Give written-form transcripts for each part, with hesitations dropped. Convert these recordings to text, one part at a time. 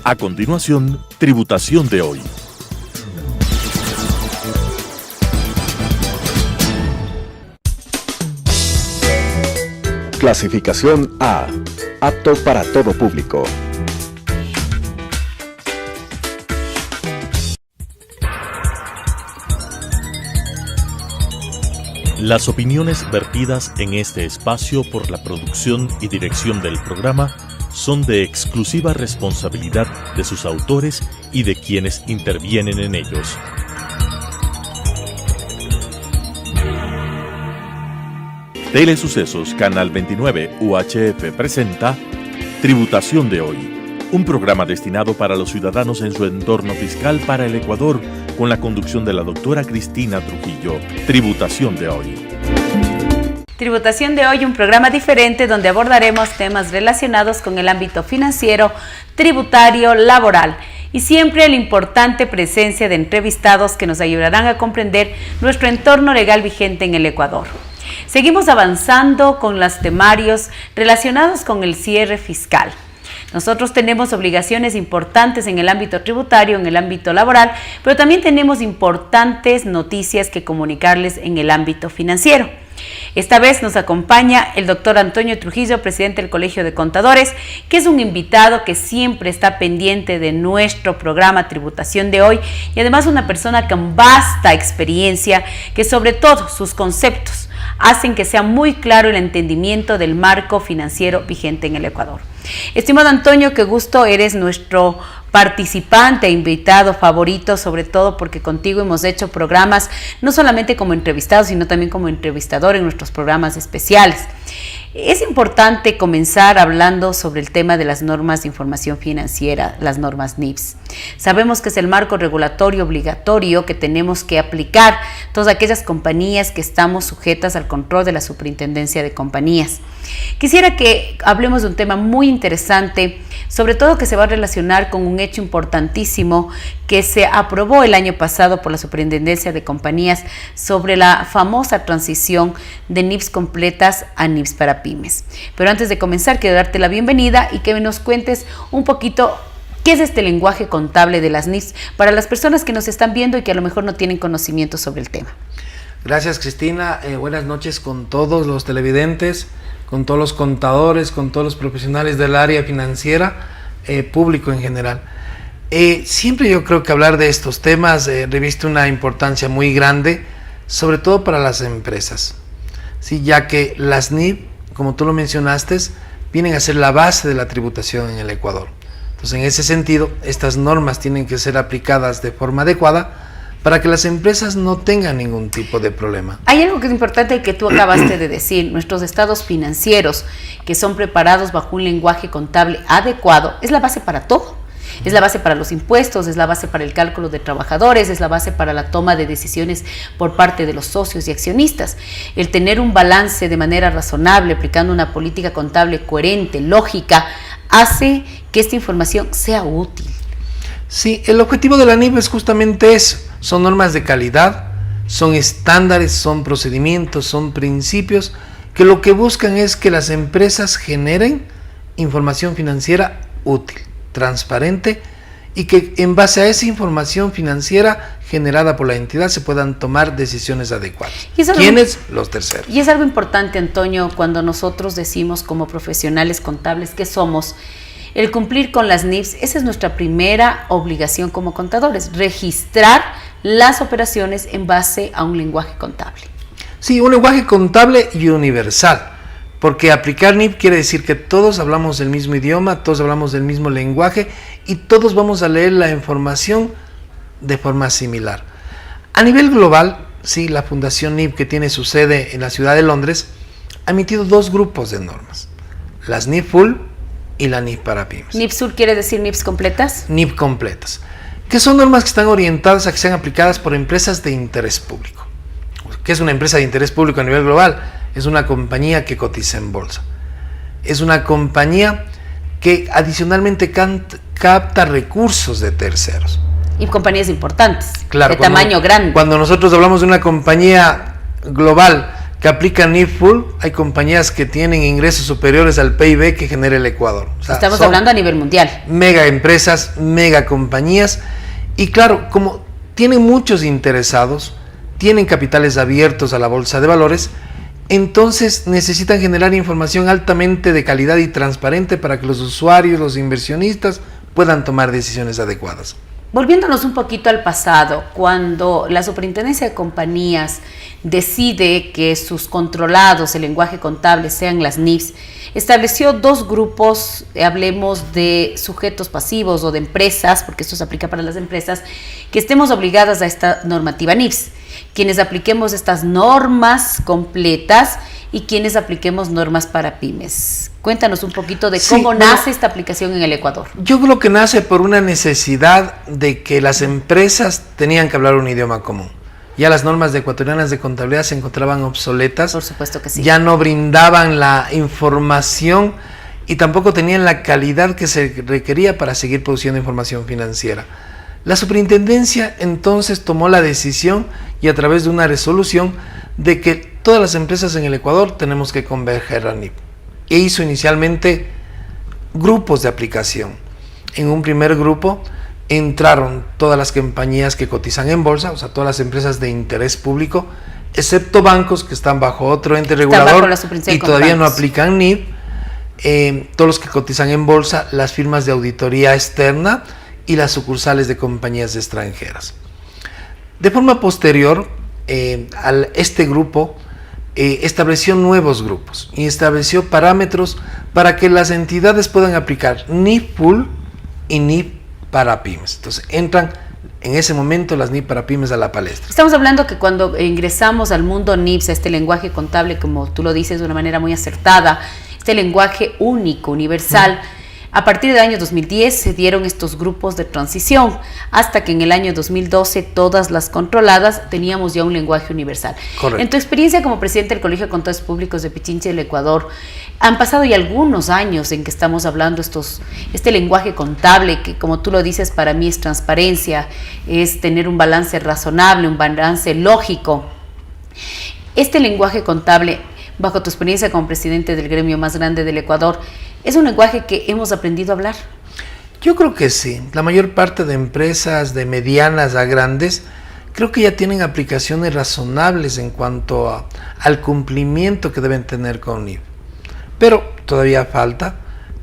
A continuación, Tributación de hoy. Clasificación A. Apto para todo público. Las opiniones vertidas en este espacio por la producción y dirección del programa son de exclusiva responsabilidad de sus autores y de quienes intervienen en ellos. Telesucesos Canal 29 UHF presenta Tributación de hoy, un programa destinado para los ciudadanos en su entorno fiscal para el Ecuador, con la conducción de la doctora Cristina Trujillo. Tributación de hoy. Tributación de hoy, un programa diferente donde abordaremos temas relacionados con el ámbito financiero, tributario, laboral y siempre la importante presencia de entrevistados que nos ayudarán a comprender nuestro entorno legal vigente en el Ecuador. Seguimos avanzando con los temarios relacionados con el cierre fiscal. Nosotros tenemos obligaciones importantes en el ámbito tributario, en el ámbito laboral, pero también tenemos importantes noticias que comunicarles en el ámbito financiero. Esta vez nos acompaña el doctor Antonio Trujillo, presidente del Colegio de Contadores, que es un invitado que siempre está pendiente de nuestro programa Tributación de hoy y además una persona con vasta experiencia que sobre todo sus conceptos hacen que sea muy claro el entendimiento del marco financiero vigente en el Ecuador. Estimado Antonio, qué gusto, eres nuestro participante e invitado favorito, sobre todo porque contigo hemos hecho programas no solamente como entrevistado, sino también como entrevistador en nuestros programas especiales. Es importante comenzar hablando sobre el tema de las normas de información financiera, las normas NIFS. Sabemos que es el marco regulatorio obligatorio que tenemos que aplicar todas aquellas compañías que estamos sujetas al control de la Superintendencia de Compañías. Quisiera que hablemos de un tema muy interesante, sobre todo que se va a relacionar con un hecho importantísimo que se aprobó el año pasado por la Superintendencia de Compañías sobre la famosa transición de NIFS completas a NIFS para pymes. Pero antes de comenzar, quiero darte la bienvenida y que nos cuentes un poquito qué es este lenguaje contable de las NIFS para las personas que nos están viendo y que a lo mejor no tienen conocimiento sobre el tema. Gracias, Cristina. Buenas noches con todos los televidentes, con todos los contadores, con todos los profesionales del área financiera, público en general. Siempre yo creo que hablar de estos temas reviste una importancia muy grande, sobre todo para las empresas, ¿sí? Ya que las NIF, como tú lo mencionaste, vienen a ser la base de la tributación en el Ecuador. Entonces, en ese sentido, estas normas tienen que ser aplicadas de forma adecuada para que las empresas no tengan ningún tipo de problema. Hay algo que es importante que tú acabaste de decir, nuestros estados financieros que son preparados bajo un lenguaje contable adecuado, es la base para todo. Es la base para los impuestos, es la base para el cálculo de trabajadores, es la base para la toma de decisiones por parte de los socios y accionistas. El tener un balance de manera razonable, aplicando una política contable coherente, lógica, hace que esta información sea útil. Sí, el objetivo de la NIF es justamente eso. Son normas de calidad, son estándares, son procedimientos, son principios que lo que buscan es que las empresas generen información financiera útil, transparente y que en base a esa información financiera generada por la entidad se puedan tomar decisiones adecuadas. ¿Quiénes? Los terceros. Y es algo importante, Antonio, cuando nosotros decimos como profesionales contables que somos, el cumplir con las NIFs, esa es nuestra primera obligación como contadores, registrar las operaciones en base a un lenguaje contable. Sí, un lenguaje contable y universal, porque aplicar NIF quiere decir que todos hablamos del mismo idioma, todos hablamos del mismo lenguaje y todos vamos a leer la información de forma similar. A nivel global, sí, la Fundación NIF, que tiene su sede en la ciudad de Londres, ha emitido dos grupos de normas, las NIF Full y la NIF para pymes. ¿NIF Sur quiere decir NIFs completas? NIF completas, que son normas que están orientadas a que sean aplicadas por empresas de interés público. ¿Qué es una empresa de interés público a nivel global? Es una compañía que cotiza en bolsa. Es una compañía que adicionalmente capta recursos de terceros. Y compañías importantes, claro, de tamaño grande. Cuando nosotros hablamos de una compañía global que aplican NIF Full, hay compañías que tienen ingresos superiores al PIB que genera el Ecuador. O sea, estamos hablando a nivel mundial. Mega empresas, mega compañías, y claro, como tienen muchos interesados, tienen capitales abiertos a la bolsa de valores, entonces necesitan generar información altamente de calidad y transparente para que los usuarios, los inversionistas puedan tomar decisiones adecuadas. Volviéndonos un poquito al pasado, cuando la Superintendencia de Compañías decide que sus controlados, el lenguaje contable, sean las NIFs, estableció dos grupos, hablemos de sujetos pasivos o de empresas, porque esto se aplica para las empresas, que estemos obligadas a esta normativa NIFs, quienes apliquemos estas normas completas y quienes apliquemos normas para pymes. Cuéntanos un poquito de cómo nace esta aplicación en el Ecuador. Yo creo que nace por una necesidad de que las empresas tenían que hablar un idioma común. Ya las normas ecuatorianas de contabilidad se encontraban obsoletas. Por supuesto que sí. Ya no brindaban la información y tampoco tenían la calidad que se requería para seguir produciendo información financiera. La superintendencia entonces tomó la decisión y a través de una resolución de que todas las empresas en el Ecuador tenemos que converger a NIF. E hizo inicialmente grupos de aplicación. En un primer grupo entraron todas las compañías que cotizan en bolsa, o sea, todas las empresas de interés público, excepto bancos que están bajo otro ente regulador y todavía no aplican NIF. Todos los que cotizan en bolsa, las firmas de auditoría externa y las sucursales de compañías extranjeras. De forma posterior, este grupo estableció nuevos grupos y estableció parámetros para que las entidades puedan aplicar NIF Full y NIF para pymes. Entonces entran en ese momento las NIF para pymes a la palestra. Estamos hablando que cuando ingresamos al mundo NIFs, a este lenguaje contable, como tú lo dices de una manera muy acertada, este lenguaje único, universal, a partir del año 2010 se dieron estos grupos de transición, hasta que en el año 2012 todas las controladas teníamos ya un lenguaje universal. Correcto. En tu experiencia como presidente del Colegio de Contadores Públicos de Pichincha del Ecuador, han pasado ya algunos años en que estamos hablando este lenguaje contable, que como tú lo dices, para mí es transparencia, es tener un balance razonable, un balance lógico. Este lenguaje contable, bajo tu experiencia como presidente del gremio más grande del Ecuador, ¿es un lenguaje que hemos aprendido a hablar? Yo creo que sí. La mayor parte de empresas de medianas a grandes creo que ya tienen aplicaciones razonables en cuanto al cumplimiento que deben tener con NIF. Pero todavía falta.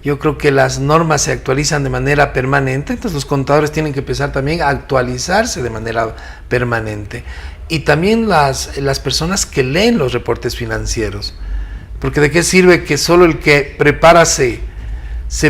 Yo creo que las normas se actualizan de manera permanente, entonces los contadores tienen que empezar también a actualizarse de manera permanente. Y también las personas que leen los reportes financieros. Porque de qué sirve que solo el que prepara se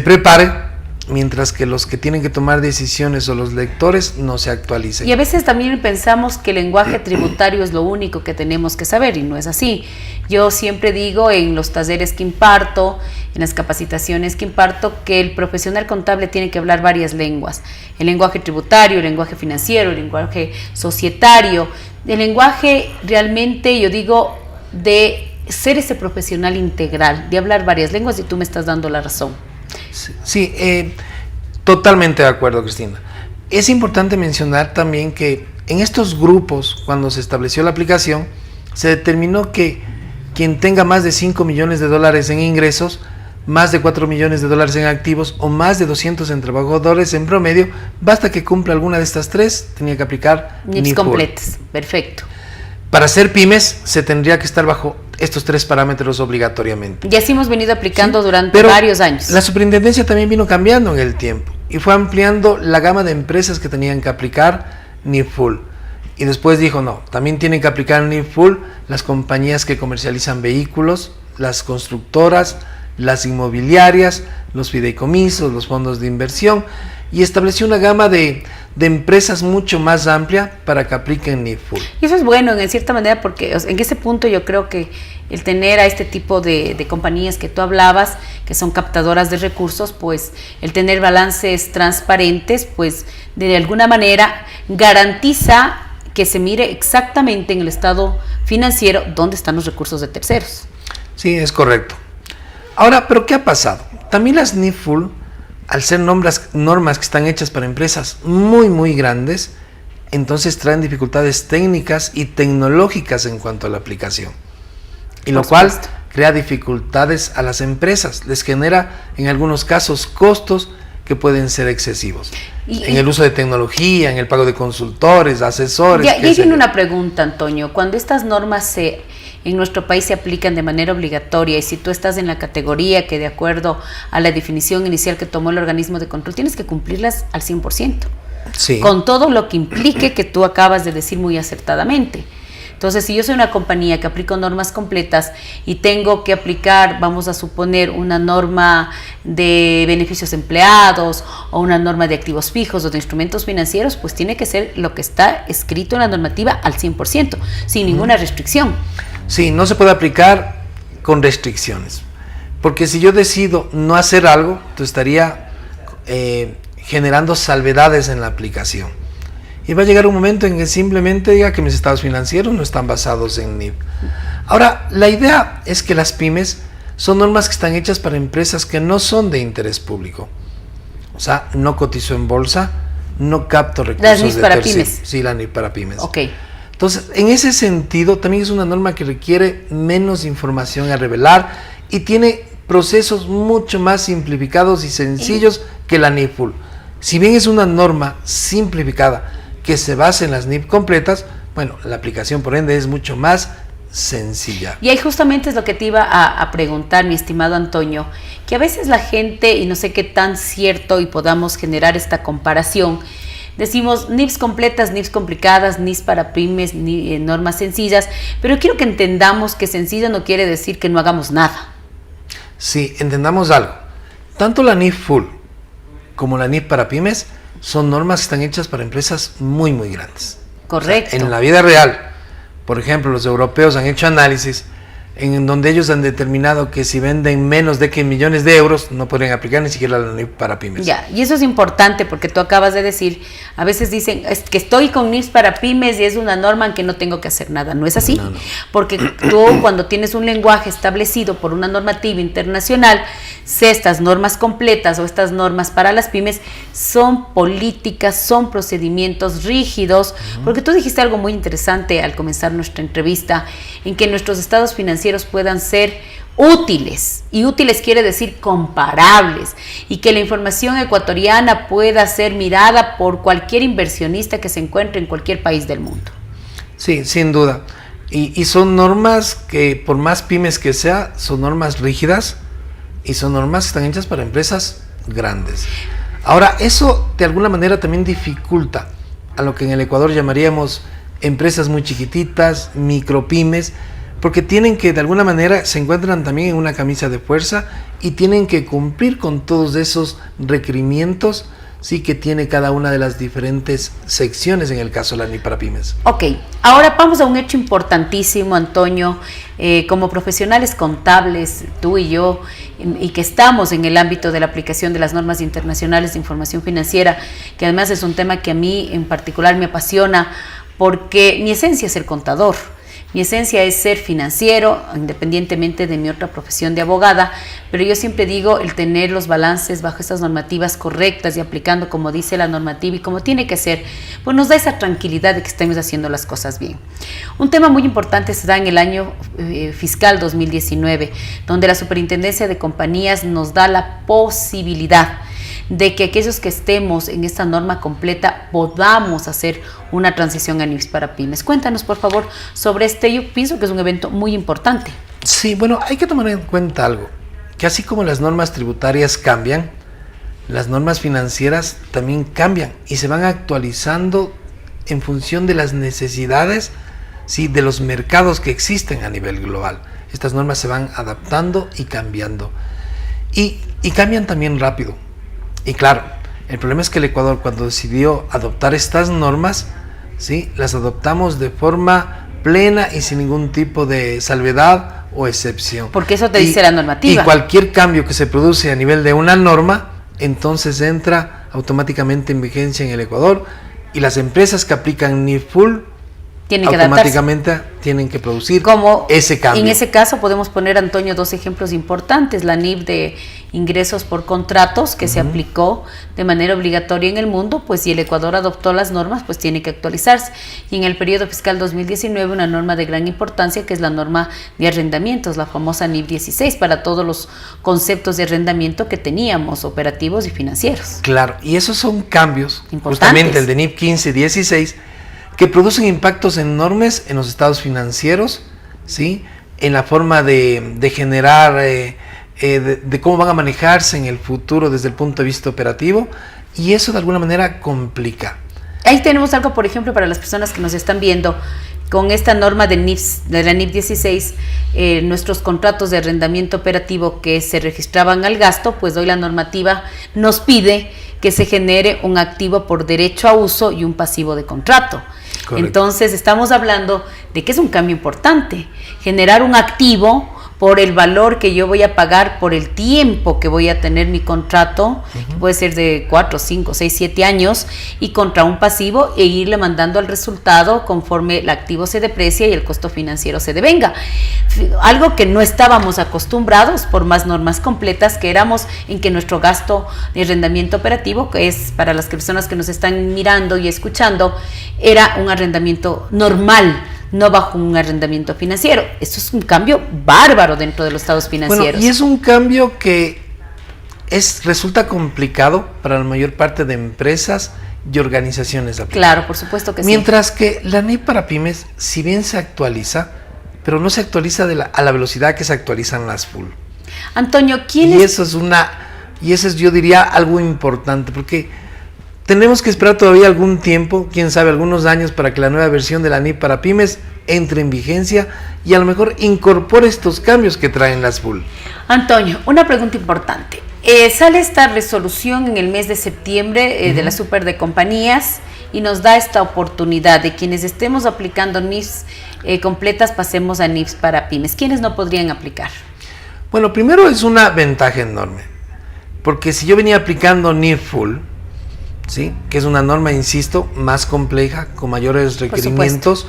prepare, mientras que los que tienen que tomar decisiones o los lectores no se actualicen. Y a veces también pensamos que el lenguaje tributario es lo único que tenemos que saber, y no es así. Yo siempre digo en los talleres que imparto, en las capacitaciones que imparto, que el profesional contable tiene que hablar varias lenguas. El lenguaje tributario, el lenguaje financiero, el lenguaje societario, el lenguaje realmente, yo digo, de ser ese profesional integral, de hablar varias lenguas, y tú me estás dando la razón. Sí, totalmente de acuerdo, Cristina. Es importante mencionar también que en estos grupos, cuando se estableció la aplicación, se determinó que quien tenga más de 5 millones de dólares en ingresos, más de 4 millones de dólares en activos o más de 200 en trabajadores en promedio, basta que cumpla alguna de estas tres, tenía que aplicar NIFs completas. Perfecto. Para ser pymes se tendría que estar bajo estos tres parámetros obligatoriamente. Y así hemos venido aplicando durante pero varios años. La superintendencia también vino cambiando en el tiempo y fue ampliando la gama de empresas que tenían que aplicar NIF Full. Y después dijo, no, también tienen que aplicar NIF Full las compañías que comercializan vehículos, las constructoras, las inmobiliarias, los fideicomisos, los fondos de inversión, y estableció una gama de empresas mucho más amplia para que apliquen NIF Full. Y eso es bueno en cierta manera, porque en ese punto yo creo que el tener a este tipo de compañías que tú hablabas, que son captadoras de recursos, pues el tener balances transparentes, pues de alguna manera garantiza que se mire exactamente en el estado financiero dónde están los recursos de terceros. Sí, es correcto. Ahora, ¿pero qué ha pasado? También las NIF Full, al ser normas que están hechas para empresas muy, muy grandes, entonces traen dificultades técnicas y tecnológicas en cuanto a la aplicación. y lo cual crea dificultades a las empresas, les genera en algunos casos costos que pueden ser excesivos en el uso de tecnología, en el pago de consultores, asesores. Y ahí viene una pregunta, Antonio. Cuando estas normas en nuestro país se aplican de manera obligatoria, y si tú estás en la categoría que de acuerdo a la definición inicial que tomó el organismo de control, tienes que cumplirlas al 100%, sí, con todo lo que implique que tú acabas de decir muy acertadamente. Entonces, si yo soy una compañía que aplico normas completas y tengo que aplicar, vamos a suponer, una norma de beneficios empleados o una norma de activos fijos o de instrumentos financieros, pues tiene que ser lo que está escrito en la normativa al 100%, sin ninguna restricción. Sí, no se puede aplicar con restricciones, porque si yo decido no hacer algo, entonces estaría generando salvedades en la aplicación. Y va a llegar un momento en que simplemente diga que mis estados financieros no están basados en NIF. Ahora, la idea es que las pymes son normas que están hechas para empresas que no son de interés público. O sea, no cotizo en bolsa, no capto recursos las NIF para pymes. Sí, la NIF para pymes. Ok. Entonces, en ese sentido, también es una norma que requiere menos información a revelar y tiene procesos mucho más simplificados y sencillos que la NIF Full. Si bien es una norma simplificada que se basa en las NIF completas, bueno, la aplicación por ende es mucho más sencilla. Y ahí justamente es lo que te iba a preguntar, mi estimado Antonio, que a veces la gente, y no sé qué tan cierto y podamos generar esta comparación, decimos NIFs completas, NIFs complicadas, NIFs para pymes, normas sencillas, pero quiero que entendamos que sencillo no quiere decir que no hagamos nada. Sí, entendamos algo. Tanto la NIF Full como la NIF para pymes son normas que están hechas para empresas muy, muy grandes. Correcto. O sea, en la vida real, por ejemplo, los europeos han hecho análisis en donde ellos han determinado que si venden menos de 100 millones de euros no podrían aplicar ni siquiera la NIF para pymes. Ya, y eso es importante porque tú acabas de decir, a veces dicen, es que estoy con NIFs para pymes y es una norma en que no tengo que hacer nada. No es así, No. Porque tú cuando tienes un lenguaje establecido por una normativa internacional, estas normas completas o estas normas para las pymes son políticas, son procedimientos rígidos, porque tú dijiste algo muy interesante al comenzar nuestra entrevista, en que nuestros estados financieros puedan ser útiles, y útiles quiere decir comparables, y que la información ecuatoriana pueda ser mirada por cualquier inversionista que se encuentre en cualquier país del mundo. Sí, sin duda. Y son normas que, por más pymes que sea, son normas rígidas y son normas que están hechas para empresas grandes. Ahora, eso de alguna manera también dificulta a lo que en el Ecuador llamaríamos empresas muy chiquititas, micropymes, porque tienen que, de alguna manera, se encuentran también en una camisa de fuerza y tienen que cumplir con todos esos requerimientos, sí, que tiene cada una de las diferentes secciones en el caso de la NIF para pymes. Ok, ahora vamos a un hecho importantísimo, Antonio, como profesionales contables, tú y yo, y que estamos en el ámbito de la aplicación de las normas internacionales de información financiera, que además es un tema que a mí en particular me apasiona, porque mi esencia es ser contador. Mi esencia es ser financiero, independientemente de mi otra profesión de abogada, pero yo siempre digo, el tener los balances bajo estas normativas correctas y aplicando como dice la normativa y como tiene que ser, pues nos da esa tranquilidad de que estemos haciendo las cosas bien. Un tema muy importante se da en el año fiscal 2019, donde la Superintendencia de Compañías nos da la posibilidad de que aquellos que estemos en esta norma completa podamos hacer una transición a NIFs para pymes. Cuéntanos, por favor, sobre este. Yo pienso que es un evento muy importante. Sí, bueno, hay que tomar en cuenta algo, que así como las normas tributarias cambian, las normas financieras también cambian y se van actualizando en función de las necesidades, sí, de los mercados que existen a nivel global. Estas normas se van adaptando y cambiando. Y cambian también rápido. Y claro, el problema es que el Ecuador, cuando decidió adoptar estas normas, ¿sí?, las adoptamos de forma plena y sin ningún tipo de salvedad o excepción. Porque eso te dice la normativa. Y cualquier cambio que se produce a nivel de una norma, entonces entra automáticamente en vigencia en el Ecuador, y las empresas que aplican NIF Full tienen que adaptarse. Automáticamente tienen que producir Como ese cambio. En ese caso podemos poner, Antonio, dos ejemplos importantes. La NIF de ingresos por contratos que se aplicó de manera obligatoria en el mundo, pues si el Ecuador adoptó las normas, pues tiene que actualizarse. Y en el periodo fiscal 2019 una norma de gran importancia que es la norma de arrendamientos, la famosa NIF 16, para todos los conceptos de arrendamiento que teníamos, operativos y financieros. Claro, y esos son cambios, Importantes. justamente el de NIF 15 y 16, que producen impactos enormes en los estados financieros, ¿sí? En la forma de generar, de cómo van a manejarse en el futuro desde el punto de vista operativo, y eso de alguna manera complica. Ahí tenemos algo, por ejemplo, para las personas que nos están viendo, con esta norma de la NIF 16, nuestros contratos de arrendamiento operativo que se registraban al gasto, pues hoy la normativa nos pide que se genere un activo por derecho a uso y un pasivo de contrato. Correcto. Entonces estamos hablando de que es un cambio importante, generar un activo por el valor que yo voy a pagar por el tiempo que voy a tener mi contrato, que puede ser de 4, 5, 6, 7 años, y contra un pasivo e irle mandando al resultado conforme el activo se deprecia y el costo financiero se devenga. Algo que no estábamos acostumbrados por más normas completas que éramos en que nuestro gasto de arrendamiento operativo, que es para las personas que nos están mirando y escuchando, era un arrendamiento normal, no bajo un arrendamiento financiero. Esto es un cambio bárbaro dentro de los estados financieros. Bueno, y es un cambio que resulta complicado para la mayor parte de empresas y organizaciones. Claro, por supuesto que sí. Mientras que la NIF para pymes, si bien se actualiza, pero no se actualiza a la velocidad que se actualizan las full. Antonio, Y eso es, yo diría, algo importante, porque tenemos que esperar todavía algún tiempo, quién sabe, algunos años, para que la nueva versión de la NIF para pymes entre en vigencia y a lo mejor incorpore estos cambios que traen las full. Antonio, una pregunta importante. Sale esta resolución en el mes de septiembre de la Super de Compañías y nos da esta oportunidad de quienes estemos aplicando NIFs completas, pasemos a NIFs para pymes. ¿Quiénes no podrían aplicar? Bueno, primero es una ventaja enorme, porque si yo venía aplicando NIF full, ¿sí? Que es una norma, insisto, más compleja, con mayores requerimientos,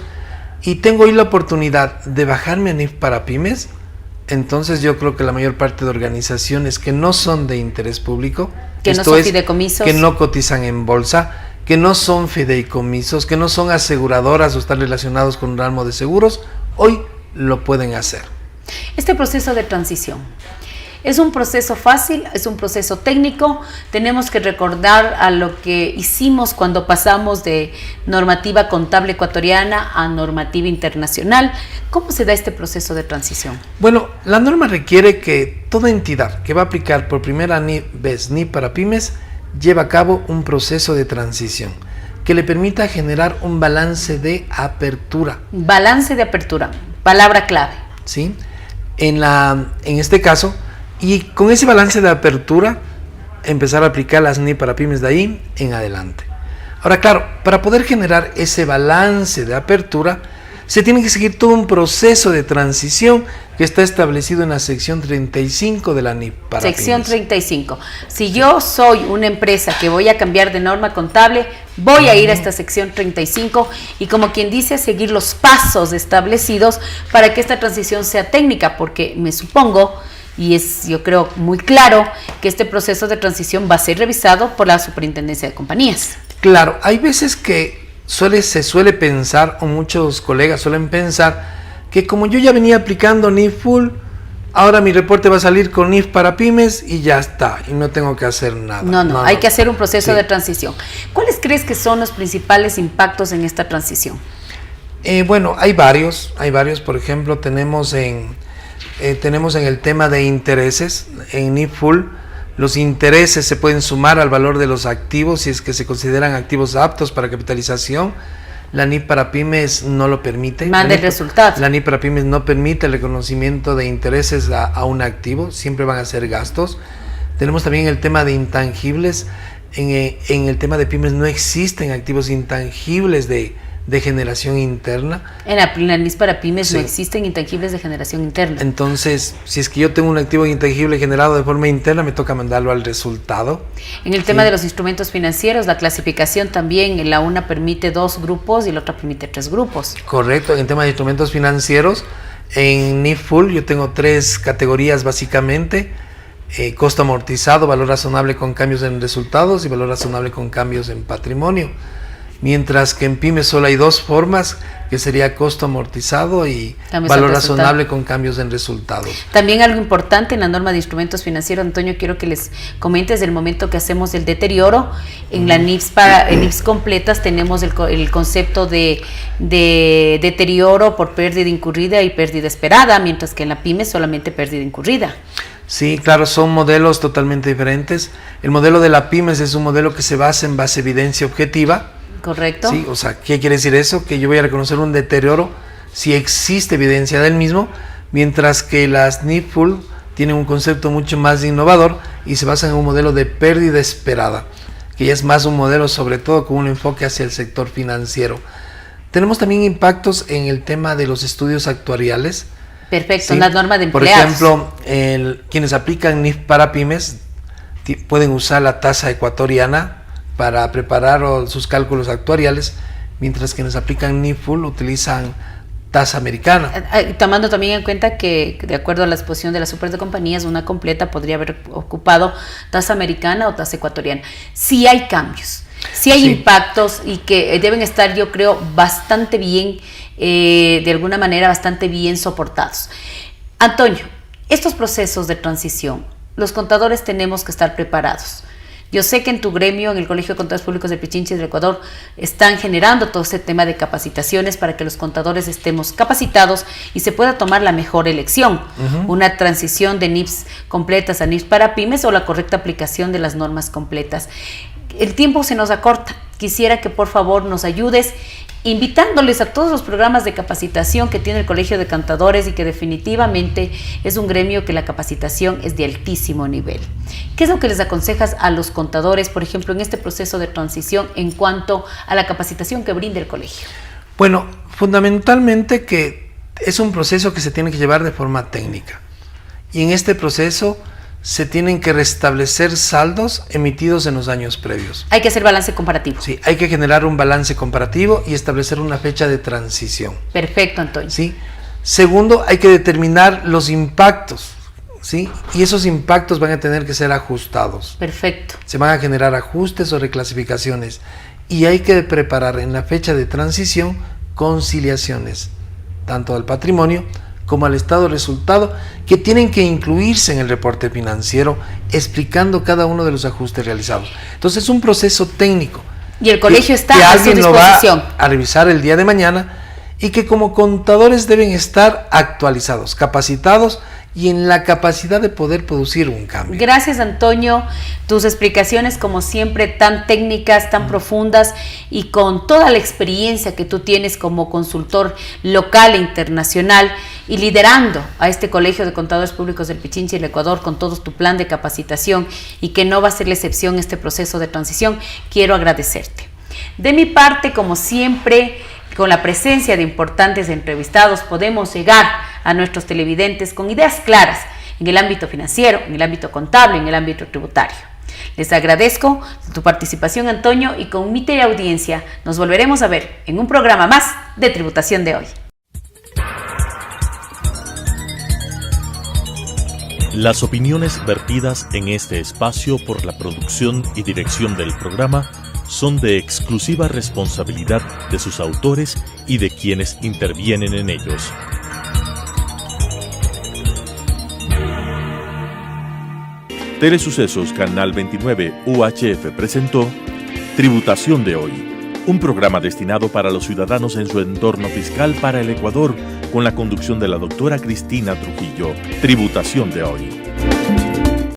y tengo hoy la oportunidad de bajarme a NIF para pymes, entonces yo creo que la mayor parte de organizaciones que no son de interés público, que no son fideicomisos, que no cotizan en bolsa, que no son fideicomisos, que no son aseguradoras o están relacionados con un ramo de seguros, hoy lo pueden hacer. Este proceso de transición, ¿es un proceso fácil? ¿Es un proceso técnico? Tenemos que recordar a lo que hicimos cuando pasamos de normativa contable ecuatoriana a normativa internacional. ¿Cómo se da este proceso de transición? Bueno, la norma requiere que toda entidad que va a aplicar por primera vez NIF para pymes lleve a cabo un proceso de transición que le permita generar un balance de apertura. Balance de apertura, palabra clave. ¿Sí? En este caso, y con ese balance de apertura, empezar a aplicar las NIF para pymes de ahí en adelante. Ahora, claro, para poder generar ese balance de apertura, se tiene que seguir todo un proceso de transición que está establecido en la sección 35 de la NIF para sección pymes. 35. Si yo soy una empresa que voy a cambiar de norma contable, voy a ir a esta sección 35 y, como quien dice, seguir los pasos establecidos para que esta transición sea técnica, porque me supongo, y es, yo creo, muy claro que este proceso de transición va a ser revisado por la Superintendencia de Compañías. Claro, hay veces que se suele pensar, o muchos colegas suelen pensar, que como yo ya venía aplicando NIF full, ahora mi reporte va a salir con NIF para pymes y ya está, y no tengo que hacer nada. No, hay que hacer un proceso de transición. ¿Cuáles crees que son los principales impactos en esta transición? Bueno, hay varios, por ejemplo, tenemos en el tema de intereses, en NIF full, los intereses se pueden sumar al valor de los activos si es que se consideran activos aptos para capitalización. La NIF para pymes no lo permite. Manda el resultado. La NIF para pymes no permite el reconocimiento de intereses a un activo, siempre van a ser gastos. Tenemos también el tema de intangibles. En el tema de pymes no existen activos intangibles de de generación interna. En la NIPS para pymes Sí. no existen intangibles de generación interna. Entonces, si es que yo tengo un activo intangible generado de forma interna, me toca mandarlo al resultado. En el tema de los instrumentos financieros, la clasificación también, la una permite 2 grupos y la otra permite 3 grupos. Correcto, en tema de instrumentos financieros, en NIF Full yo tengo 3 categorías básicamente: costo amortizado, valor razonable con cambios en resultados y valor razonable con cambios en patrimonio. Mientras que en pymes solo hay 2 formas, que sería costo amortizado y Cambios valor en resultado. razonable con cambios en resultados. También algo importante en la norma de instrumentos financieros, Antonio, quiero que les comentes del momento que hacemos el deterioro. En la NIPS en NIPS completas tenemos el concepto de deterioro por pérdida incurrida y pérdida esperada, mientras que en la pyme solamente pérdida incurrida. Sí, claro, son modelos totalmente diferentes. El modelo de la pymes es un modelo que se basa en base a evidencia objetiva. ¿Correcto? Sí, o sea, ¿qué quiere decir eso? Que yo voy a reconocer un deterioro si existe evidencia del mismo, mientras que las NIF Full tienen un concepto mucho más innovador y se basan en un modelo de pérdida esperada, que ya es más un modelo sobre todo con un enfoque hacia el sector financiero. Tenemos también impactos en el tema de los estudios actuariales. Perfecto, Sí. la norma de Por empleados. ejemplo, quienes aplican NIF para pymes pueden usar la tasa ecuatoriana para preparar sus cálculos actuariales, mientras que quienes aplican NIF Full utilizan tasa americana. Tomando también en cuenta que, de acuerdo a la exposición de las super de compañías, una completa podría haber ocupado tasa americana o tasa ecuatoriana. Sí hay cambios, sí hay Sí. impactos y que deben estar, yo creo, bastante bien, de alguna manera, bastante bien soportados. Antonio, estos procesos de transición, los contadores tenemos que estar preparados. Yo sé que en tu gremio, en el Colegio de Contadores Públicos del Pichincha y del Ecuador, están generando todo ese tema de capacitaciones para que los contadores estemos capacitados y se pueda tomar la mejor elección. Una transición de NIPS completas a NIPS para pymes o la correcta aplicación de las normas completas. El tiempo se nos acorta. Quisiera que por favor nos ayudes invitándoles a todos los programas de capacitación que tiene el Colegio de Contadores y que definitivamente es un gremio que la capacitación es de altísimo nivel. ¿Qué es lo que les aconsejas a los contadores, por ejemplo, en este proceso de transición en cuanto a la capacitación que brinda el colegio? Bueno, fundamentalmente que es un proceso que se tiene que llevar de forma técnica. Y en este proceso se tienen que restablecer saldos emitidos en los años previos. Hay que hacer balance comparativo. Sí, hay que generar un balance comparativo y establecer una fecha de transición. Perfecto, Antonio. ¿Sí? Segundo, hay que determinar los impactos, ¿sí? Y esos impactos van a tener que ser ajustados. Perfecto. Se van a generar ajustes o reclasificaciones y hay que preparar en la fecha de transición conciliaciones, tanto al patrimonio como al estado de resultado, que tienen que incluirse en el reporte financiero explicando cada uno de los ajustes realizados. Entonces es un proceso técnico. Y el colegio está que a su alguien disposición. lo va a revisar el día de mañana y que como contadores deben estar actualizados, capacitados y en la capacidad de poder producir un cambio. Gracias, Antonio. Tus explicaciones, como siempre, tan técnicas, tan profundas y con toda la experiencia que tú tienes como consultor local e internacional y liderando a este Colegio de Contadores Públicos del Pichincha y el Ecuador con todo tu plan de capacitación y que no va a ser la excepción este proceso de transición, quiero agradecerte. De mi parte, como siempre, con la presencia de importantes entrevistados, podemos llegar a nuestros televidentes con ideas claras en el ámbito financiero, en el ámbito contable, en el ámbito tributario. Les agradezco tu participación, Antonio, y con mi teleaudiencia nos volveremos a ver en un programa más de Tributación de Hoy. Las opiniones vertidas en este espacio por la producción y dirección del programa son de exclusiva responsabilidad de sus autores y de quienes intervienen en ellos. Telesucesos Canal 29 UHF presentó Tributación de Hoy, un programa destinado para los ciudadanos en su entorno fiscal para el Ecuador, con la conducción de la doctora Cristina Trujillo. Tributación de Hoy.